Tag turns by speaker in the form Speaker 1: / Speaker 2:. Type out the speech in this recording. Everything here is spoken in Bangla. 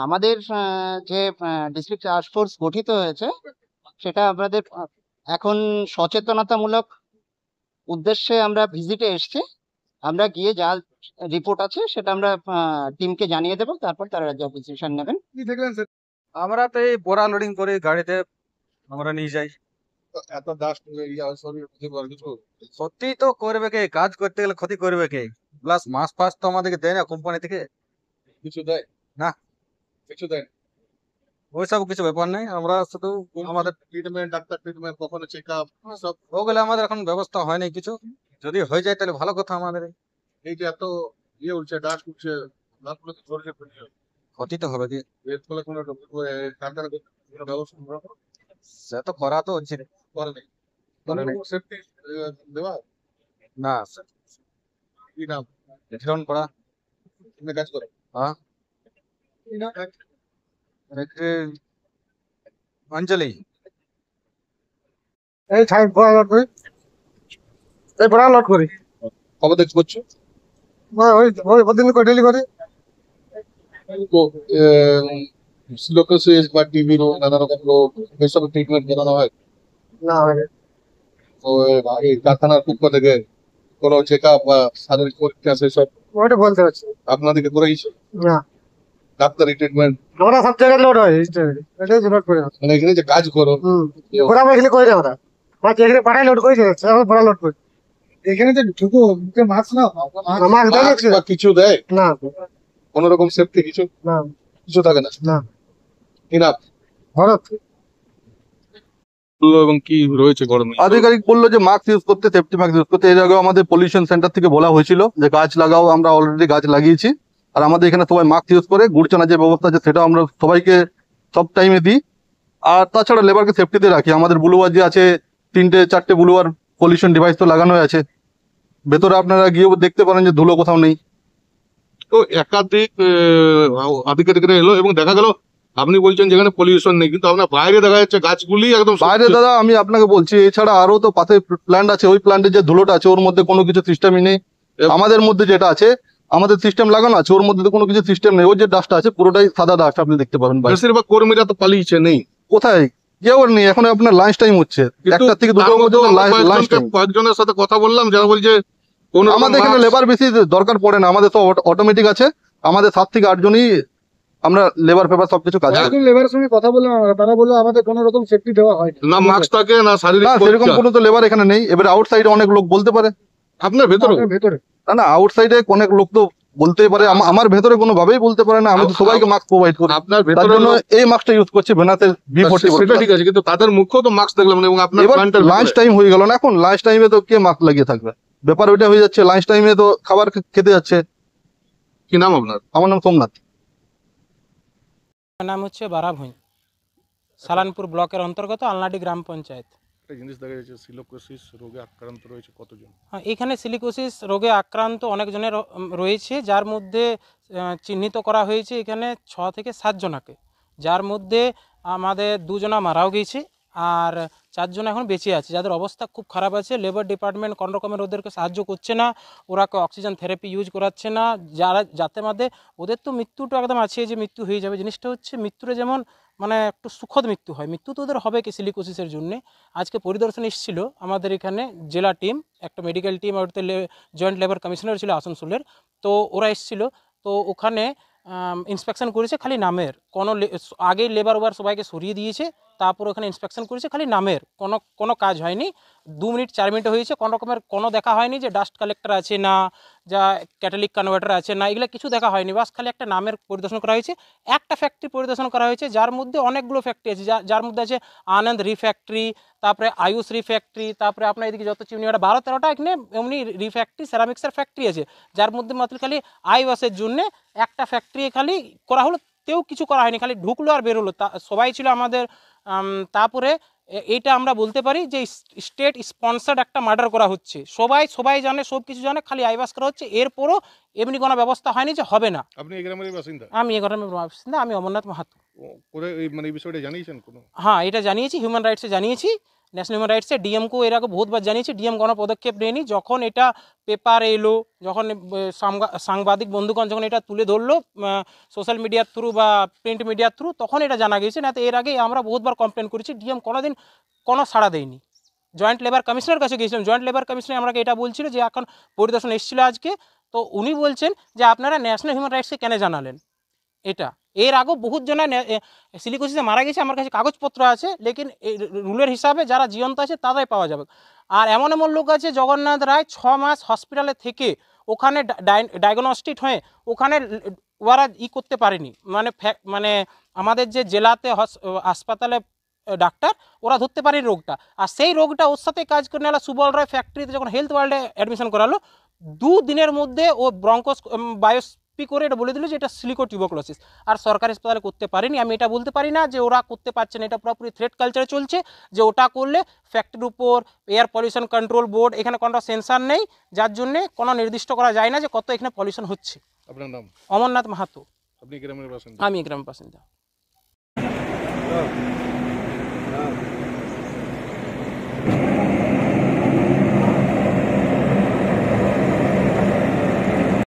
Speaker 1: আমাদের যে ডিস্ট্রিক্ট টাস্ক ফোর্স গঠিত হয়েছে সেটা আমাদের এখন সচেতনতামূলক উদ্দেশ্যে আমরা ভিজিটে এসেছি। আমরা গিয়ে যা রিপোর্ট আছে সেটা আমরা টিমকে জানিয়ে দেবো, তারপর তারা যা ডিসিশন নেবেন।
Speaker 2: কি দেখলেন স্যার? আমরা তো এই বোরা লোডিং করে গাড়িতে আমরা নিয়ে যাই।
Speaker 3: এত ডাস্ট কিছু
Speaker 2: ক্ষতি তো করবে কে, কাজ করতে গেলে ক্ষতি করবে কে? প্লাস মাস ফাস তো আমাদেরকে দেয় না কোম্পানি থেকে।
Speaker 3: কিছু দেয়
Speaker 2: না।
Speaker 3: কিছু দেয়
Speaker 2: ওইসব কিছু ব্যাপার নেই, আমরা শুধু আমাদের
Speaker 3: ট্রিটমেন্ট, ডাক্তার ট্রিটমেন্ট, কখনো চেক আপ, সব।
Speaker 2: ওগুলো আমাদের এখন ব্যবস্থা হয়নি কিছু। যদি হয়ে যায় তাহলে ভালো কথা আমাদের।
Speaker 3: এই যে এত উঠছে, ডাস্ট উঠছে, নাকগুলো তো ঝরছে পড়ছে,
Speaker 2: ক্ষতি তো হবে কি,
Speaker 3: এর ফলে কোনো ডাক্তার কোনো ব্যবস্থা
Speaker 2: সে তো করা তো উচিত।
Speaker 3: করেনি।
Speaker 2: করেনি।
Speaker 3: সেফটি দেওয়া
Speaker 2: না
Speaker 3: কি নাম
Speaker 2: রিটার্ন করা।
Speaker 3: তুমি কাজ করো?
Speaker 2: হ্যাঁ অঞ্জলি
Speaker 4: এই ছাই বড় লট করি, এই বড় লট করি।
Speaker 3: কবে দেখতে করছো?
Speaker 4: ওই ওই ওদিন করে ডেলি করি।
Speaker 3: সিলোকোসিস বা টিবি রোগ, নানা রকম রোগ, এসব ট্রিটমেন্ট করানো হয়।
Speaker 4: না হয়
Speaker 3: তো এই কারখানার পক্ষ থেকে কোনো চেক আপ বা শারীরিক পরীক্ষা সেসব
Speaker 4: ওইটা বলতে পারছি
Speaker 3: আপনাদেরকে করেছে?
Speaker 4: না।
Speaker 3: ডাক্তারি ট্রিটমেন্ট
Speaker 4: আমরা সব জায়গায় লোড হয়, এটাই লোড করে।
Speaker 3: মানে এখানে যে কাজ করো,
Speaker 4: ওরা এখানে কই রে ওরা মাছ এখানে পাঠাই লোড করে যাচ্ছে, আমরা বড় লোড করি। এখানে যে ঢুকো মুখে মাছ না, মাছ
Speaker 3: মাস্ক বা কিছু দেয়?
Speaker 4: না
Speaker 3: কোন রকম সেফটি কিছু
Speaker 4: না
Speaker 3: কিছু থাকে না?
Speaker 4: না
Speaker 3: ইনাফ
Speaker 4: ভরত
Speaker 3: এবং কি রয়েছে গরমে?
Speaker 5: আধিকারিক বললো যে মাস্ক ইউজ করতে, সেফটি মাস্ক ইউজ করতে। এর আগেও আমাদের পলিউশন সেন্টার থেকে বলা হয়েছিল যে গাছ লাগাও, আমরা অলরেডি গাছ লাগিয়েছি। আর আমাদের এখানে সবাই মাস্ক ইউজ করে, গুড়চানা যে ব্যবস্থা আছে সেটাও আমরা সবাইকে সব টাইমে দিই। আর তাছাড়া লেবারকে সেফটিতে রাখি। আমাদের ব্লুয়ার যে আছে 3-4টে ব্লুয়ার পলিউশন ডিভাইস তো লাগানো আছে ভেতরে, আপনারা গিয়েও দেখতে পারেন যে ধুলো কোথাও নেই।
Speaker 3: তো একাধিক আধিকারিকরা এলো এবং দেখা গেল আপনি বলছেন যেখানে পলিউশন নেই, কিন্তু আপনার বাইরে দেখা যাচ্ছে গাছগুলি একদম
Speaker 5: বাইরে দাদা আমি আপনাকে বলছি, এছাড়া আরো তো পাশে প্ল্যান্ট আছে, ওই প্ল্যান্টের যে ধুলোটা আছে ওর মধ্যে কোনো কিছু সিস্টেমই নেই। আমাদের মধ্যে যেটা আছে, আমাদের সিস্টেম লাগানো আছে, ওর মধ্যে তো কোনো কিছু সিস্টেম নেই। ওর যে ডাস্ট আছে পুরোটাই সাদা ডাস্ট, আপনি দেখতে পাবেন বাইরে।
Speaker 3: বেশিরভাগ কর্মীরা তো পালিয়েছে, নেই
Speaker 5: কোথায় কেউ আর নেই এখন। আপনার লাঞ্চ টাইম হচ্ছে, একটা থেকে দুটো পর্যন্ত লাঞ্চ টাইম।
Speaker 3: কয়েকজনের সাথে কথা বললাম যারা বলছে
Speaker 5: আমাদের এখানে লেবার বেশি দরকার পড়ে না, আমাদের সব অটোমেটিক আছে। আমাদের 7 থেকে 8 জনই আমরা লেবার পেপার সবকিছু কাজ করি।
Speaker 4: লেবারের সঙ্গে কথা বললাম আমরা, তারা বললো আমাদের কোনো রকম সেফটি দেওয়া হয়
Speaker 3: না মাস্ক থাকে না শারীরিক
Speaker 5: না, সেরকম
Speaker 3: পরীক্ষা।
Speaker 5: কোনো তো লেবার এখানে নেই। এবারে আউটসাইডে অনেক লোক বলতে পারে,
Speaker 3: আপনার ভেতরে
Speaker 4: ভেতরে
Speaker 5: না না আউটসাইডে অনেক লোক তো বলতেই পারে। আমার ভেতরে কোনো ভাবেই বলতে পারে না। আমি তো সবাইকে মাস্ক প্রোভাইড করি,
Speaker 3: আপনার
Speaker 5: তার
Speaker 3: ভেতরে
Speaker 5: জন্য এই মাস্কটা ইউজ করছি ভেনাসের B40।
Speaker 3: সেটা ঠিক আছে, কিন্তু তাদের মুখেও তো মাস্ক দেখলাম না এবং আপনার
Speaker 5: এবার
Speaker 3: প্ল্যান্টের
Speaker 5: লাঞ্চ টাইম হয়ে গেল না, এখন লাঞ্চ টাইমে তো কে মাস্ক লাগিয়ে থাকবে? ব্যাপার ওইটা হয়ে যাচ্ছে, লাঞ্চ টাইমে তো খাবার খেতে যাচ্ছে।
Speaker 3: কি নাম আপনার?
Speaker 5: আমার নাম সোমনাথ।
Speaker 6: নাম হচ্ছে বারা ভুঁই, সালানপুর ব্লকের অন্তর্গত আলনাডি গ্রাম পঞ্চায়েত।
Speaker 3: একটা জিনিস দেখা যাচ্ছে সিলোকোসিস রোগে আক্রান্ত রয়েছে কতজন?
Speaker 6: হ্যাঁ, এখানে সিলিকোসিস রোগে আক্রান্ত অনেকজনের রয়েছে, যার মধ্যে চিহ্নিত করা হয়েছে এখানে 6 থেকে 7 জনাকে, যার মধ্যে আমাদের 2 জনা মারাও গিয়েছে আর 4 জন এখন বেঁচে আছে, যাদের অবস্থা খুব খারাপ আছে। লেবার ডিপার্টমেন্ট কোনো রকমের ওদেরকে সাহায্য করছে না, ওরাকে অক্সিজেন থেরাপি ইউজ করাচ্ছে না, যাতে মধ্যে ওদের তো মৃত্যুটা একদম আছে যে মৃত্যু হয়ে যাবে। জিনিসটা হচ্ছে মৃত্যুরে যেমন মানে একটু সুখদ মৃত্যু হয়, মৃত্যু তো ওদের হবে কি সিলিকোসিসের জন্যে। আজকে পরিদর্শন এসেছিল আমাদের এখানে জেলা টিম, একটা মেডিকেল টিম, আর জয়েন্ট লেবার কমিশনার ছিল আসানসোলের, তো ওরা এসেছিলো। তো ওখানে ইন্সপেকশন করেছে খালি নামের, কোনো আগেই লেবার ওবার সবাইকে সরিয়ে দিয়েছে, তারপর ওখানে ইন্সপেকশন করেছে খালি নামের, কোনো কাজ হয়নি। 2 মিনিট 4 মিনিট হয়েছে, কোনো রকমের কোনো দেখা হয়নি যে ডাস্ট কালেক্টর আছে না, যা ক্যাটালিক কনভার্টার আছে না, এগুলো কিছু দেখা হয়নি। বাস খালি একটা নামের পরিদর্শন করা হয়েছে। একটা ফ্যাক্টরি পরিদর্শন করা হয়েছে, যার মধ্যে অনেকগুলো ফ্যাক্টরি আছে, যার মধ্যে আছে আনন্দ রিফ্যাক্টরি, তারপরে আয়ুষ রিফ্যাক্টরি, তারপরে আপনার এদিকে যত চিমনিওয়াটা 12-13টা এখানে এমনি রিফ্যাক্টরি সেরামিক্সের ফ্যাক্টরি আছে, যার মধ্যে মাত্র খালি আইওয়াসের জন্য একটা ফ্যাক্টরি খালি করা হলো, তেও কিছু করা হয়নি, খালি ঢুকলো আর বেরোলো। সবাই ছিল আমাদের। তারপরে এইটা আমরা বলতে পারি যে স্টেট স্পন্সার্ড একটা মার্ডার করা হচ্ছে, সবাই জানে, সব কিছু জানে, খালি আইওয়াস করা হচ্ছে। এরপরও এমনি কোনো ব্যবস্থা হয়নি যে হবে না।
Speaker 3: আপনি এই গ্রামের বাসিন্দা?
Speaker 6: আমি এই গ্রামের বাসিন্দা, আমি অমরনাথ মাহাতো।
Speaker 3: করে মানে এই বিষয়টা জানিয়েছেন কোনো?
Speaker 6: হ্যাঁ, এটা জানিয়েছি, হিউম্যান রাইটসে জানিয়েছি, ন্যাশনাল হিউম্যান রাইটসে ডিএমকেও এর আগে বহুতবার জানিয়েছি, ডিএম কোনো পদক্ষেপ নেয়নি। যখন এটা পেপার এলো, যখন সাংবাদিক বন্ধুগণ যখন এটা তুলে ধরলো সোশ্যাল মিডিয়ার থ্রু বা প্রিন্ট মিডিয়ার থ্রু, তখন এটা জানা গেছে। না তো এর আগে আমরা বহুতবার কমপ্লেন করেছি, ডিএম কোনোদিন কোনো সাড়া দেয়নি। জয়েন্ট লেবার কমিশনের কাছে গিয়েছিলাম, জয়েন্ট লেবার কমিশনার আমাকে এটা বলছিল যে এখন পরিদর্শন এসেছিল আজকে, তো উনি বলছেন যে আপনারা ন্যাশনাল হিউম্যান রাইটসকে কেন জানালেন এটা। এর আগেও বহুত জনা সিলিকোসিসে মারা গেছে, আমার কাছে কাগজপত্র আছে, লেকিন রুলের হিসাবে যারা জীবন্ত আছে তারাই পাওয়া যাবে। আর এমন এমন লোক আছে, জগন্নাথ রায় 6 মাস হসপিটালে থেকে ওখানে ডায়াগনস্টিক হয়ে ওখানে ওরা করতে পারেনি, মানে আমাদের যে জেলাতে হাসপাতালে ডাক্তার ওরা ধরতে পারেনি রোগটা। আর সেই রোগটা ওর সাথে কাজ করে নেওয়া সুবল রায় ফ্যাক্টরিতে যখন হেলথ ওয়ার্ল্ডে অ্যাডমিশন করালো, 2 দিনের মধ্যে ও ব্রঙ্কোস বায়োস্পি করে এটা বলে দিল যে এটা সিলিকো টিউবারকুলোসিস। আর সরকারি হাসপাতালে করতে পারেনি। আমি এটা বলতে পারি না যে ওরা করতে পারছে না, এটা পুরোপুরি থ্রেট কালচারে চলছে যে ওটা করলে ফ্যাক্টরির উপর এয়ার পলিউশন কন্ট্রোল বোর্ড এখানে কোনো সেন্সার নেই, যার জন্য কোনো নির্দিষ্ট করা যায় না যে কত এখানে পলিউশন হচ্ছে।
Speaker 3: আপনার নাম?
Speaker 6: অমরনাথ মাহাতো।
Speaker 3: আপনি গ্রামের বাসিন্দা?
Speaker 6: আমি গ্রামের বাসিন্দা।